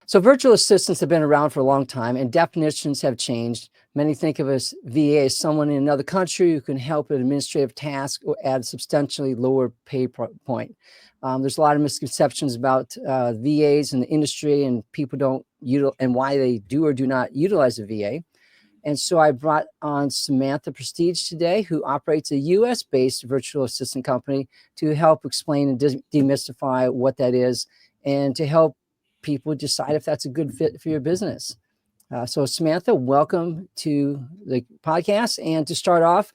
So virtual assistants have been around for a long time and definitions have changed. Many think of as VA as someone in another country who can help an administrative task or at a substantially lower pay point. There's a lot of misconceptions about VAs in the industry, and people don't and why they do or do not utilize a VA. And so I brought on Samantha Prestidge today, who operates a US-based virtual assistant company, to help explain and demystify what that is and to help people decide if that's a good fit for your business. So Samantha, welcome to the podcast. And to start off,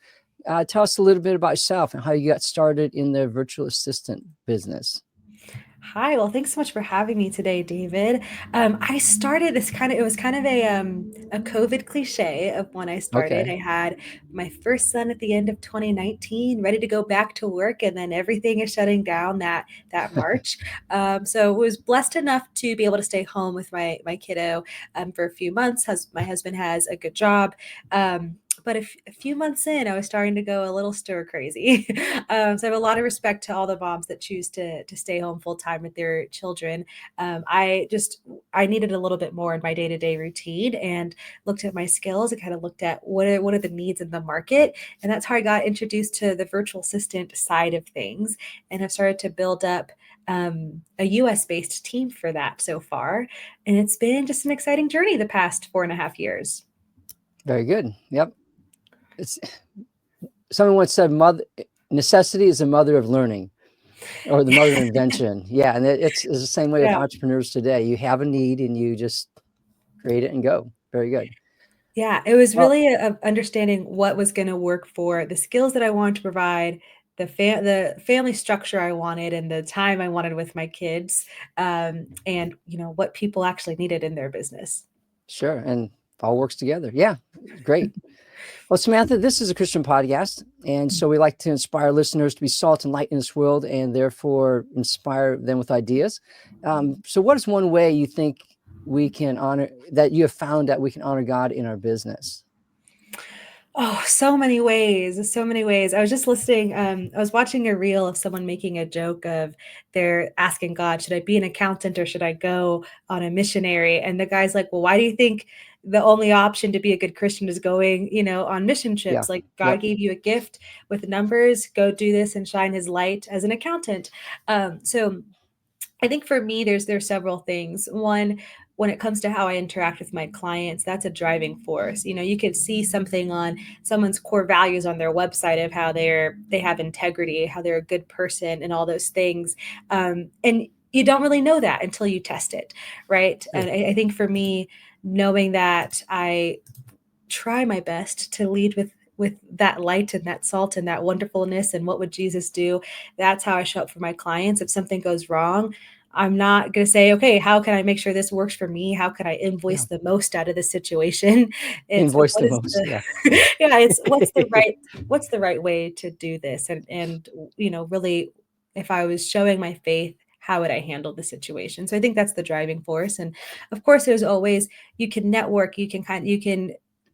tell us a little bit about yourself and how you got started in the virtual assistant business. Hi, well, thanks so much for having me today, David. I started it was kind of a COVID cliche of when I started. Okay. I had my first son at the end of 2019, ready to go back to work, and then everything is shutting down that March. So was blessed enough to be able to stay home with my kiddo for a few months. My husband has a good job. But a few months in, I was starting to go a little stir crazy. So I have a lot of respect to all the moms that choose to stay home full time with their children. I needed a little bit more in my day to day routine, and looked at my skills and kind of looked at what are the needs in the market, and that's how I got introduced to the virtual assistant side of things, and have started to build up a US based team for that so far. And it's been just an exciting journey the past 4.5 years. Very good. Yep. Someone once said, necessity is the mother of learning, or the mother of invention. Yeah. And it's the same way with Yeah. entrepreneurs today. You have a need and you just create it and go. Very good. Yeah, it was Well, really understanding what was going to work for the skills that I wanted to provide, the family structure I wanted, and the time I wanted with my kids, and what people actually needed in their business. sure. And all works together. Yeah. Great. Well, Samantha, this is a Christian podcast. And so we like to inspire listeners to be salt and light in this world, and therefore inspire them with ideas. So what is one way you think we can that you have found that we can honor God in our business? Oh, so many ways, so many ways. I was just listening. I was watching a reel of someone making a joke of they're asking God, should I be an accountant or should I go on a missionary? And the guy's like, well, why do you think the only option to be a good Christian is going, on mission Yeah. trips? Like God Yep. gave you a gift with numbers, go do this and shine his light as an accountant. So I think for me, there's several things. One, when it comes to how I interact with my clients, that's a driving force. You could see something on someone's core values on their website of how they have integrity, how they're a good person, and all those things. And you don't really know that until you test it, right? Sure. And I think for me, knowing that I try my best to lead with that light and that salt and that wonderfulness and what would Jesus do, that's how I show up for my clients. If something goes wrong, I'm not going to say, okay, how can I make sure this works for me? How can I Yeah. invoice the most out of the situation? It's Invoice what the is most. the Yeah. yeah, it's what's the right way to do this? And really, if I was showing my faith, how would I handle the situation? So I think that's the driving force. And of course, there's always, you can network, you can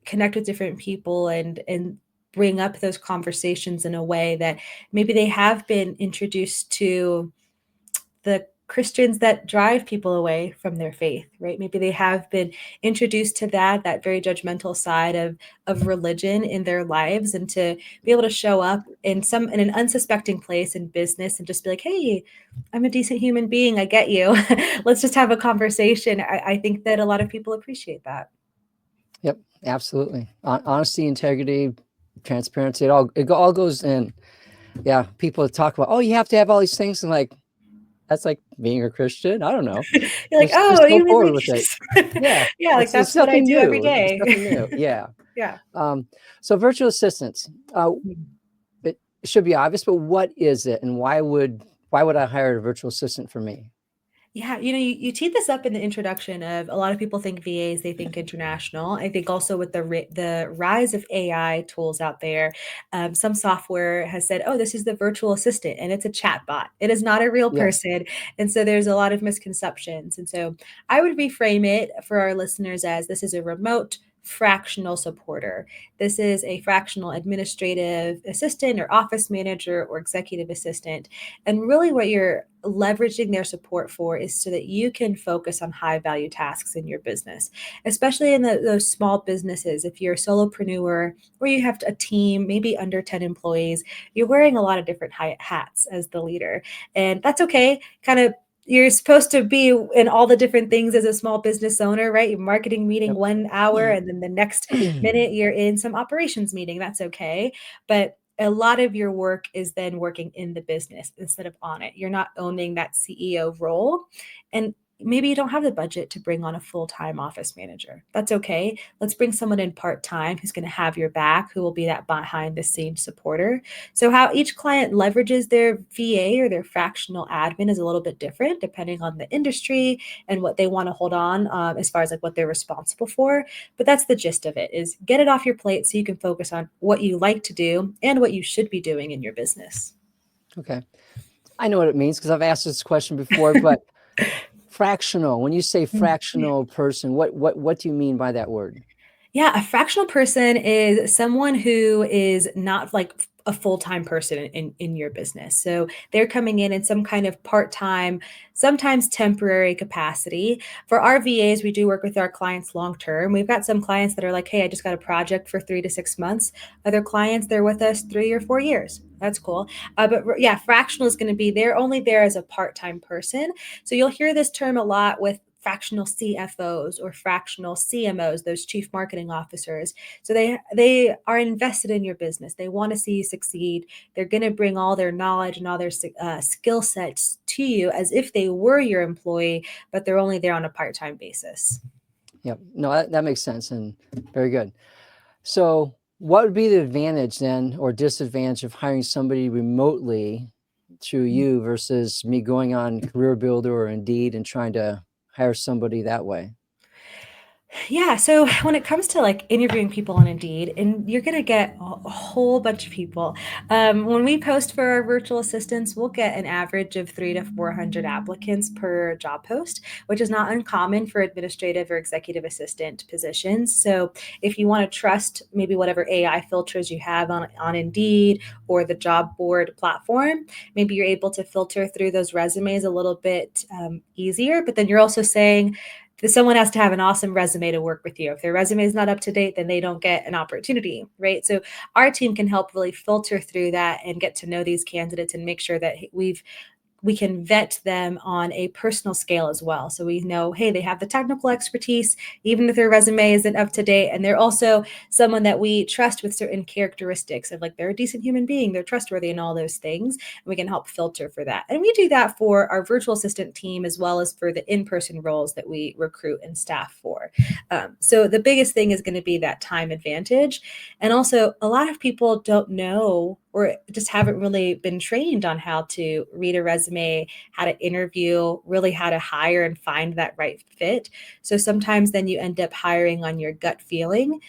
connect with different people and bring up those conversations in a way that maybe they have been introduced to the Christians that drive people away from their faith, right? Maybe they have been introduced to that very judgmental side of religion in their lives, and to be able to show up in an unsuspecting place in business and just be like, hey, I'm a decent human being. I get you. Let's just have a conversation. I think that a lot of people appreciate that. Yep. Absolutely. Honesty, integrity, transparency. It all goes in. Yeah. People talk about, oh, you have to have all these things. And like, that's like being a Christian. I don't know. You're like, Just oh, go you mean forward like with it. just Yeah. yeah, like It's that's what I nothing do every new. It's day. nothing new. Yeah. Yeah. So virtual assistants, it should be obvious, but what is it, and why would I hire a virtual assistant for me? Yeah, you teed this up in the introduction of a lot of people think VAs, they think international. I think also with the rise of AI tools out there, some software has said, "Oh, this is the virtual assistant," and it's a chat bot. It is not a real Yes. person, and so there's a lot of misconceptions. And so I would reframe it for our listeners as this is a remote fractional supporter. This is a fractional administrative assistant or office manager or executive assistant. And really, what you're leveraging their support for is so that you can focus on high value tasks in your business, especially in those small businesses. If you're a solopreneur or you have a team, maybe under 10 employees, you're wearing a lot of different hats as the leader. And that's okay. Kind of you're supposed to be in all the different things as a small business owner, right? Your marketing meeting Yep. 1 hour, and then the next minute you're in some operations meeting. That's okay. But a lot of your work is then working in the business instead of on it. You're not owning that CEO role. And maybe you don't have the budget to bring on a full-time office manager. That's okay. Let's bring someone in part-time who's going to have your back, who will be that behind the scenes supporter. So how each client leverages their VA or their fractional admin is a little bit different depending on the industry and what they want to hold on as far as like what they're responsible for. But that's the gist of it, is get it off your plate so you can focus on what you like to do and what you should be doing in your business. Okay. I know what it means because I've asked this question before, but fractional, when you say fractional person, what do you mean by that word? Yeah, a fractional person is someone who is not like a full-time person in your business. So they're coming in some kind of part-time, sometimes temporary capacity. For our VAs, we do work with our clients long-term. We've got some clients that are like, hey, I just got a project for 3 to 6 months. Other clients, they're with us 3 or 4 years. That's cool. But yeah, fractional is going to be, they're only there as a part-time person. So you'll hear this term a lot with fractional CFOs or fractional CMOs, those chief marketing officers. So they are invested in your business. They want to see you succeed. They're going to bring all their knowledge and all their skill sets to you as if they were your employee, but they're only there on a part-time basis. Yep. No, that makes sense and very good. So what would be the advantage then or disadvantage of hiring somebody remotely through you versus me going on Career Builder or Indeed and trying to hire somebody that way? Yeah, so when it comes to like interviewing people on Indeed, and you're gonna get a whole bunch of people. When we post for our virtual assistants, we'll get an average of 300 to 400 applicants per job post, which is not uncommon for administrative or executive assistant positions. So if you want to trust maybe whatever AI filters you have on Indeed or the job board platform, maybe you're able to filter through those resumes a little bit easier. But then you're also saying, someone has to have an awesome resume to work with you. If their resume is not up to date, then they don't get an opportunity, right? So our team can help really filter through that and get to know these candidates and make sure that we can vet them on a personal scale as well. So we know, hey, they have the technical expertise, even if their resume isn't up to date. And they're also someone that we trust with certain characteristics of like, they're a decent human being, they're trustworthy and all those things. And we can help filter for that. And we do that for our virtual assistant team, as well as for the in-person roles that we recruit and staff for. So the biggest thing is going to be that time advantage. And also a lot of people don't know or just haven't really been trained on how to read a resume, how to interview, really how to hire and find that right fit. So sometimes then you end up hiring on your gut feeling,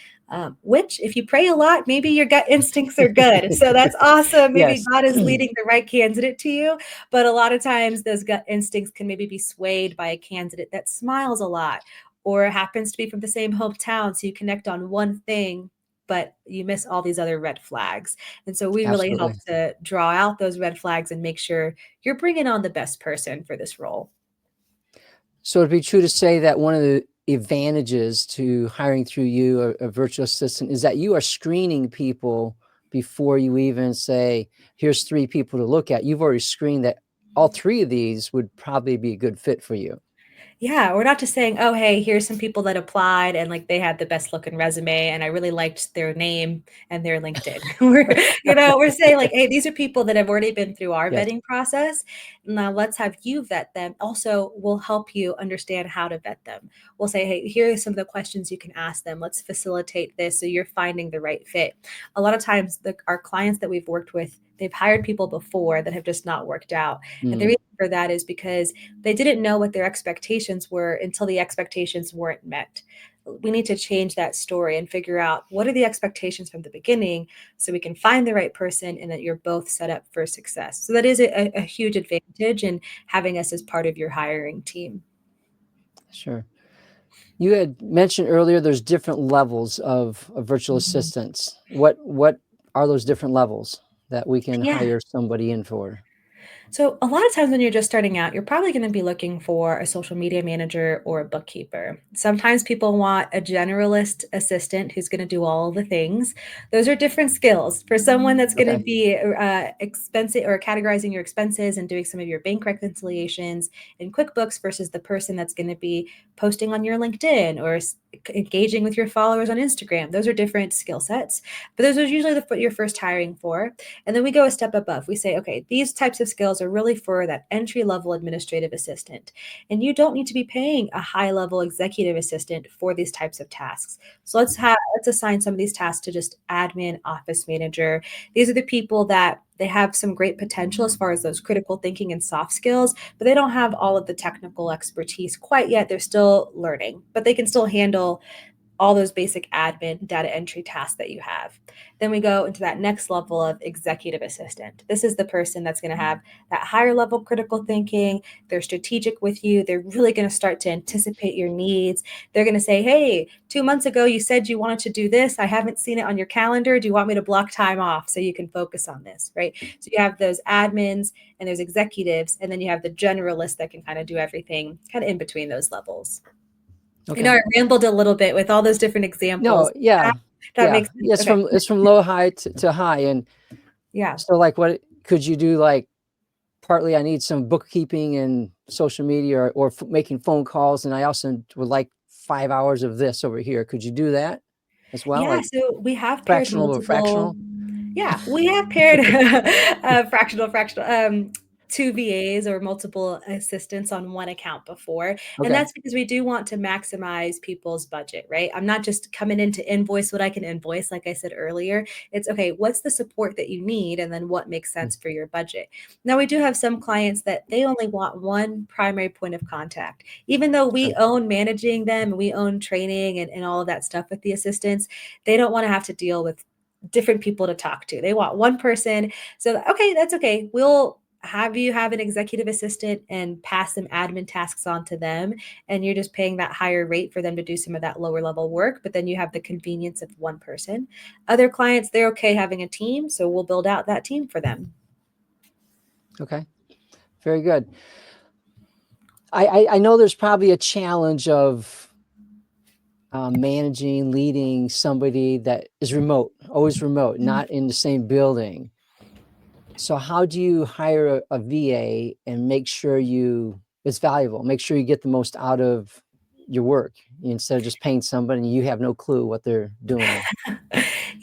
which if you pray a lot, maybe your gut instincts are good. So that's awesome. Maybe Yes. God is leading the right candidate to you. But a lot of times those gut instincts can maybe be swayed by a candidate that smiles a lot or happens to be from the same hometown. So you connect on one thing, but you miss all these other red flags. And so we really help Absolutely. to draw out those red flags and make sure you're bringing on the best person for this role. So it'd be true to say that one of the advantages to hiring through you, a virtual assistant, is that you are screening people before you even say, here's 3 people to look at. You've already screened that all 3 of these would probably be a good fit for you. Yeah, we're not just saying, "Oh, hey, here's some people that applied and like they had the best looking resume and I really liked their name and their LinkedIn." We're saying like, "Hey, these are people that have already been through our Yes. vetting process. Now let's have you vet them. Also, we'll help you understand how to vet them. We'll say, "Hey, here are some of the questions you can ask them. Let's facilitate this so you're finding the right fit." A lot of times our clients that we've worked with, they've hired people before that have just not worked out. And the Mm, reason for that is because they didn't know what their expectations were until the expectations weren't met. We need to change that story and figure out what are the expectations from the beginning so we can find the right person and that you're both set up for success. So that is a huge advantage in having us as part of your hiring team. sure. You had mentioned earlier there's different levels of virtual Mhm. assistants. What are those different levels that we can Yeah. hire somebody in for? So a lot of times when you're just starting out, you're probably going to be looking for a social media manager or a bookkeeper. Sometimes people want a generalist assistant who's going to do all the things. Those are different skills. For someone that's going to Okay. be expensive or categorizing your expenses and doing some of your bank reconciliations in QuickBooks versus the person that's going to be posting on your LinkedIn or engaging with your followers on Instagram. Those are different skill sets, but those are usually what you're first hiring for. And then we go a step above. We say, okay, these types of skills are really for that entry level administrative assistant. And you don't need to be paying a high level executive assistant for these types of tasks. So let's assign some of these tasks to just admin, office manager. These are the people that they have some great potential as far as those critical thinking and soft skills, but they don't have all of the technical expertise quite yet. They're still learning, but they can still handle all those basic admin data entry tasks that you have. Then we go into that next level of executive assistant. This is the person that's going to have that higher level critical thinking. They're strategic with you. They're really going to start to anticipate your needs. They're going to say, hey, 2 months ago, you said you wanted to do this. I haven't seen it on your calendar. Do you want me to block time off so you can focus on this? Right. So you have those admins and there's executives, and then you have the generalists that can kind of do everything kind of in between those levels. I know Okay. I rambled a little bit with all those different examples. No, yeah. That Yeah. makes sense. It's Okay. from low high to high. And Yeah. so like what could you do, like partly I need some bookkeeping and social media or making phone calls, and I also would like 5 hours of this over here. Could you do that as well? Yeah, Like so we have paired fractional or multiple fractional? yeah, we have paired fractional, 2 VAs or multiple assistants on one account before, and Okay. that's because we do want to maximize people's budget, right? I'm not just coming in to invoice what I can invoice, like I said earlier. It's, okay, what's the support that you need, and then what makes Mm, sense for your budget? Now, we do have some clients that they only want one primary point of contact. Even though we okay. own managing them, we own training and all of that stuff with the assistants, they don't wanna have to deal with different people to talk to. They want one person. So, okay, that's okay. We'll have you have an executive assistant and pass some admin tasks on to them. And you're just paying that higher rate for them to do some of that lower level work. But then you have the convenience of one person. Other clients, they're okay having a team. So we'll build out that team for them. Okay. Very good. I know there's probably a challenge of managing, leading somebody that is remote, always remote, not in the same building. So how do you hire a VA and make sure it's valuable, make sure you get the most out of your work instead of just paying somebody and you have no clue what they're doing?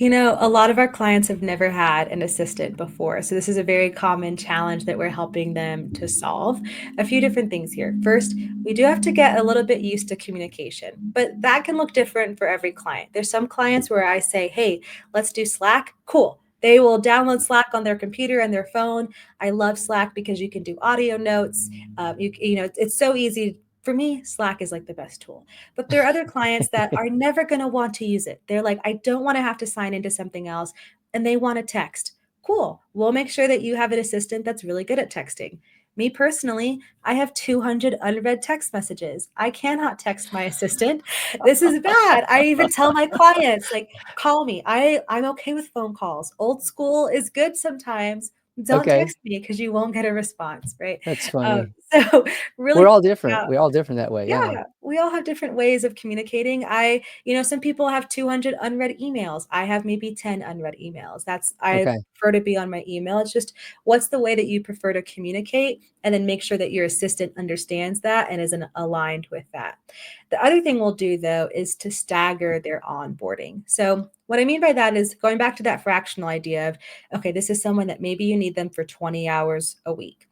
A lot of our clients have never had an assistant before. So, this is a very common challenge that we're helping them to solve. A few different things here. First, we do have to get a little bit used to communication, but that can look different for every client. There's some clients where I say, hey, let's do Slack. Cool. They will download Slack on their computer and their phone. I love Slack because you can do audio notes. It's so easy. For me, Slack is like the best tool. But there are other clients that are never going to want to use it. They're like, I don't want to have to sign into something else. And they want to text. Cool. We'll make sure that you have an assistant that's really good at texting. Me personally, I have 200 unread text messages. I cannot text my assistant. This is bad. I even tell my clients, like, call me. I'm okay with phone calls. Old school is good sometimes. Don't Okay, text me because you won't get a response, right? that's funny. So really We're all figuring different. out, We're all different that way. Yeah. yeah, we all have different ways of communicating. Some people have 200 unread emails. I have maybe 10 unread emails. I Okay. prefer to be on my email. It's just, what's the way that you prefer to communicate, and then make sure that your assistant understands that and is aligned with that. The other thing we'll do though is to stagger their onboarding. So what I mean by that is going back to that fractional idea of, okay, this is someone that maybe you need them for 20 hours a week.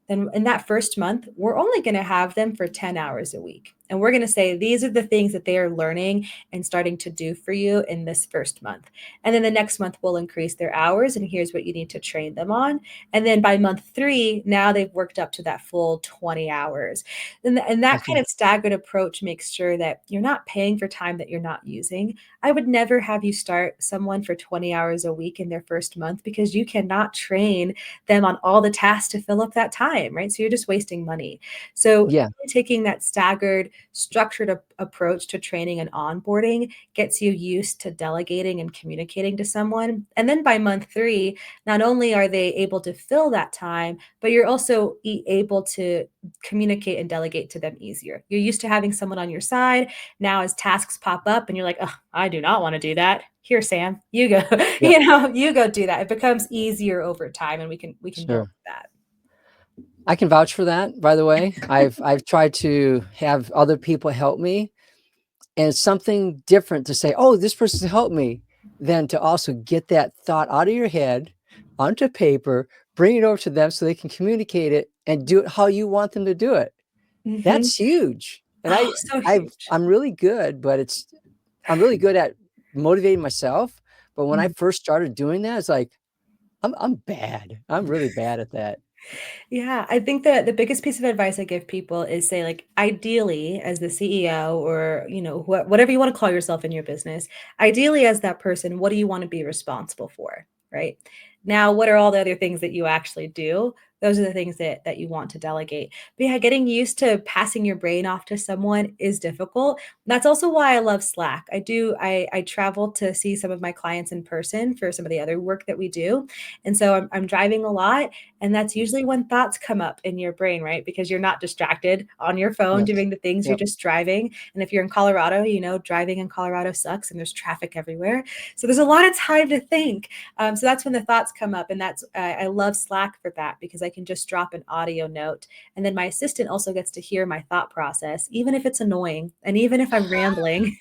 Then in that first month, we're only going to have them for 10 hours a week. And we're going to say, these are the things that they are learning and starting to do for you in this first month. And then the next month, we'll increase their hours. And here's what you need to train them on. And then by month 3, now they've worked up to that full 20 hours. And that Gotcha. kind of staggered approach makes sure that you're not paying for time that you're not using. I would never have you start someone for 20 hours a week in their first month, because you cannot train them on all the tasks to fill up that time, right? So you're just wasting money. So Yeah. taking that staggered structured approach to training and onboarding gets you used to delegating and communicating to someone. And then by month 3, not only are they able to fill that time, but you're also able to communicate and delegate to them easier. You're used to having someone on your side. Now, as tasks pop up and you're like, oh, I do not want to do that. Here, Sam, you go, Yeah, you go do that. It becomes easier over time, and we can build sure. that. I can vouch for that, by the way. I've tried to have other people help me, and it's something different to say, oh, this person's helped me, than to also get that thought out of your head onto paper, bring it over to them so they can communicate it and do it how you want them to do it. Hmm. That's huge. And Oh, so huge. I'm really good, but I'm really good at motivating myself. But when I Mhm. first started doing that, it's like, I'm bad. I'm really bad at that. Yeah, I think that the biggest piece of advice I give people is say, like, ideally, as the CEO or, whatever you want to call yourself in your business, ideally, as that person, what do you want to be responsible for? Right. Now, what are all the other things that you actually do? Those are the things that you want to delegate. But yeah, getting used to passing your brain off to someone is difficult. That's also why I love Slack. I travel to see some of my clients in person for some of the other work that we do. And so I'm driving a lot, and that's usually when thoughts come up in your brain, right? Because you're not distracted on your phone Yes. doing the things, you're Yep. just driving. And if you're in Colorado, driving in Colorado sucks and there's traffic everywhere. So there's a lot of time to think. So that's when the thoughts come up. And I love Slack for that, because I can just drop an audio note. And then my assistant also gets to hear my thought process, even if it's annoying. And even if I'm rambling,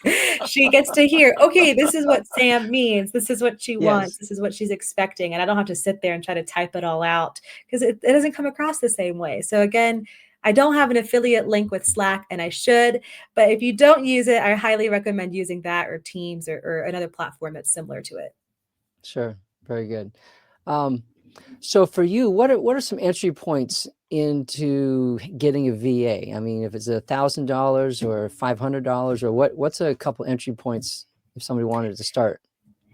she gets to hear, okay, this is what Sam means. This is what she wants. Yes. This is what she's expecting. And I don't have to sit there and try to type it all out, because it doesn't come across the same way. So again, I don't have an affiliate link with Slack, and I should, but if you don't use it, I highly recommend using that or Teams or another platform that's similar to it. Sure. Very good. Um, so for you, what are some entry points into getting a VA? I mean, if it's $1,000 or $500, or what's a couple entry points if somebody wanted to start?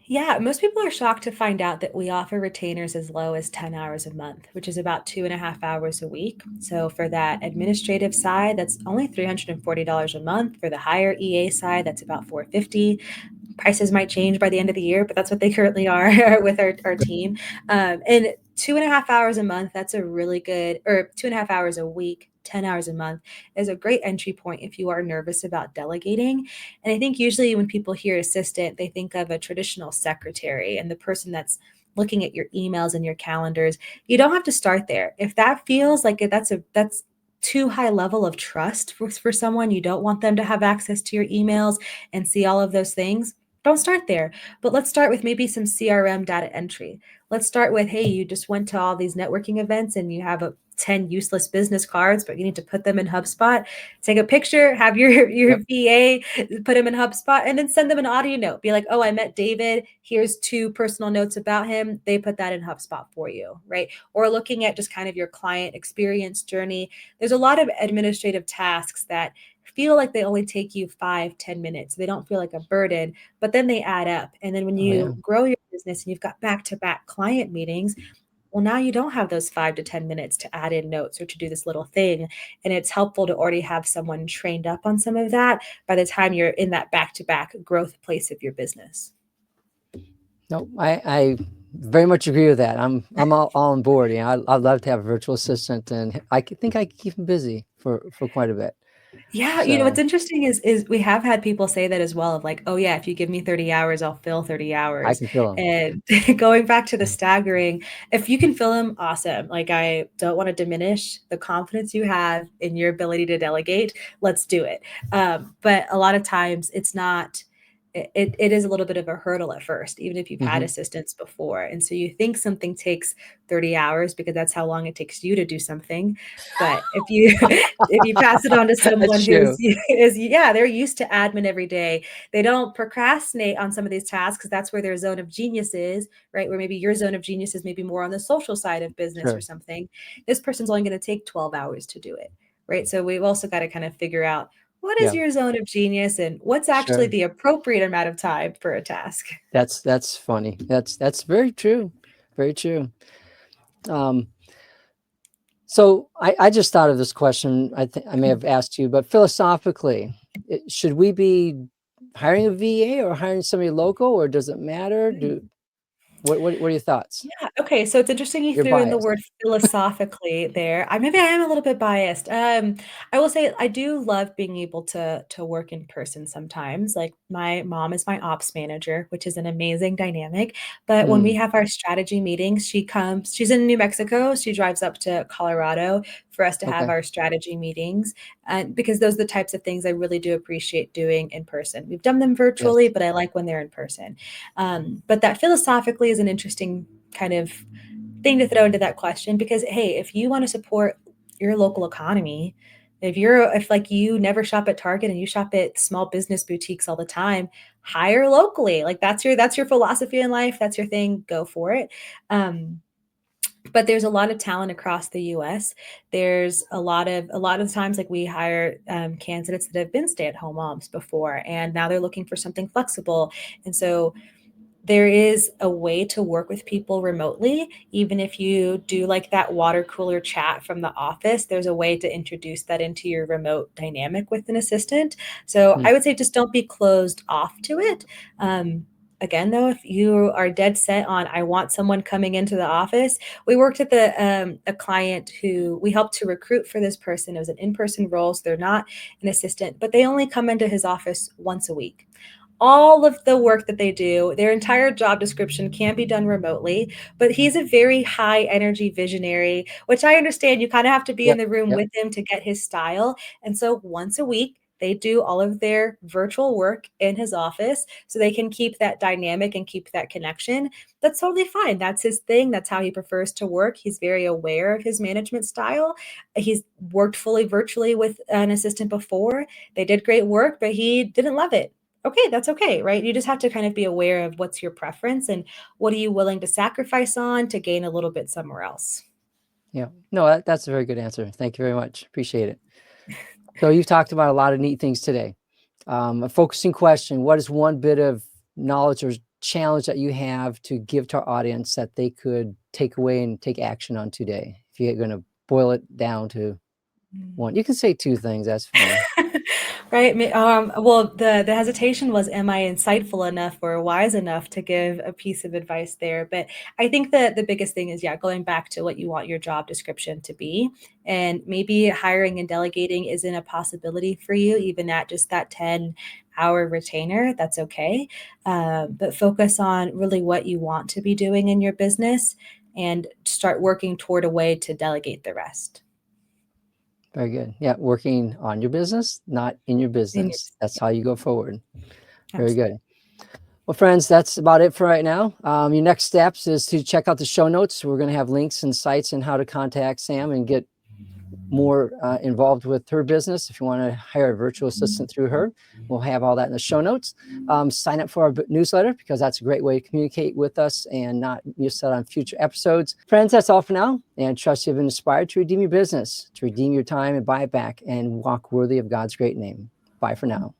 Yeah, most people are shocked to find out that we offer retainers as low as 10 hours a month, which is about 2.5 hours a week. So for that administrative side, that's only $340 a month. For the higher EA side, that's about $450. Prices might change by the end of the year, but that's what they currently are with our team. And 2.5 hours a month, that's a really good, or 2.5 hours a week, 10 hours a month is a great entry point if you are nervous about delegating. And I think usually when people hear assistant, they think of a traditional secretary and the person that's looking at your emails and your calendars. You don't have to start there. If that feels like that's too high level of trust for someone, you don't want them to have access to your emails and see all of those things, don't start there. But let's start with maybe some CRM data entry. Let's start with, hey, you just went to all these networking events and you have 10 useless business cards, but you need to put them in HubSpot. Take a picture, have your Yep. VA put them in HubSpot, and then send them an audio note. Be like, oh, I met David. Here's 2 personal notes about him. They put that in HubSpot for you, right? Or looking at just kind of your client experience journey. There's a lot of administrative tasks that feel like they only take you 5-10 minutes. They don't feel like a burden, but then they add up. And then when Oh yeah. you grow your business and you've got back-to-back client meetings, well, now you don't have those 5 to 10 minutes to add in notes or to do this little thing. And it's helpful to already have someone trained up on some of that by the time you're in that back-to-back growth place of your business. No, I very much agree with that. I'm all on board. I'd love to have a virtual assistant, and think I can keep them busy for quite a bit. Yeah, what's So interesting is we have had people say that as well, of like, oh yeah, if you give me 30 hours, I'll fill 30 I hours. can fill them. And going back to the staggering, if you can fill them, awesome. Like, I don't want to diminish the confidence you have in your ability to delegate. Let's do it. But a lot of times it's not. It is a little bit of a hurdle at first, even if you've had Hmm. assistants before. And so you think something takes 30 hours because that's how long it takes you to do something. But if you if you pass it on to That's someone true. yeah, they're used to admin every day. They don't procrastinate on some of these tasks. That's where their zone of genius is, right? Where maybe your zone of genius is maybe more on the social side of business or Sure. something. This person's only going to take 12 hours to do it, right? So we've also got to kind of figure out, what is Yeah. your zone of genius and what's actually Sure. the appropriate amount of time for a task? That's funny. That's very true. Very true. Um, So I just thought of this question. I think I may have asked you, but philosophically, should we be hiring a VA or hiring somebody local, or does it matter? What are your thoughts? Yeah, okay, so it's interesting you You're threw in the biased. word philosophically there. Maybe I am a little bit biased. I will say I do love being able to work in person sometimes. Like, my mom is my ops manager, which is an amazing dynamic, but when we Mm, have our strategy meetings, she's in New Mexico, she drives up to Colorado for us to have okay. our strategy meetings, and because those are the types of things I really do appreciate doing in person. We've done them virtually, Yes. but I like when they're in person. But that philosophically is an interesting kind of thing to throw into that question because, hey, if you want to support your local economy, if like you never shop at Target and you shop at small business boutiques all the time, hire locally. Like, that's your philosophy in life. That's your thing. Go for it. Um, but there's a lot of talent across the US. There's a lot of times, like, we hire candidates that have been stay-at-home moms before, and now they're looking for something flexible. And so there is a way to work with people remotely. Even if you do like that water cooler chat from the office, there's a way to introduce that into your remote dynamic with an assistant. So Mm, I would say just don't be closed off to it. Again, though, if you are dead set on, I want someone coming into the office, we worked at a client who we helped to recruit for this person. It was an in-person role, so they're not an assistant, but they only come into his office once a week. All of the work that they do, their entire job description can be done remotely, but he's a very high energy visionary, which I understand you kind of have to be in yep. the room Yep. with him to get his style. And so once a week, they do all of their virtual work in his office so they can keep that dynamic and keep that connection. That's totally fine. That's his thing. That's how he prefers to work. He's very aware of his management style. He's worked fully virtually with an assistant before. They did great work, but he didn't love it. Okay, that's okay, right? You just have to kind of be aware of what's your preference and what are you willing to sacrifice on to gain a little bit somewhere else. Yeah. No, that's a very good answer. Thank you very much. Appreciate it. So you've talked about a lot of neat things today. A focusing question: what is one bit of knowledge or challenge that you have to give to our audience that they could take away and take action on today? If you're going to boil it down to one, you can say two things. That's fine. Right. Well, the hesitation was, am I insightful enough or wise enough to give a piece of advice there? But I think that the biggest thing is, yeah, going back to what you want your job description to be. And maybe hiring and delegating isn't a possibility for you, even at just that 10-hour retainer. That's okay. But focus on really what you want to be doing in your business and start working toward a way to delegate the rest. Very good. Yeah, working on your business, not in your In your, business. That's how you go forward. Very absolutely. good. Well, friends, that's about it for right now. Your next steps is to check out the show notes. We're going to have links and sites and how to contact Sam and get more involved with her business. If you want to hire a virtual assistant through her, we'll have all that in the show notes. Sign up for our newsletter because that's a great way to communicate with us and not miss out on future episodes. Friends, that's all for now. And trust you've been inspired to redeem your business, to redeem your time and buy it back and walk worthy of God's great name. Bye for now.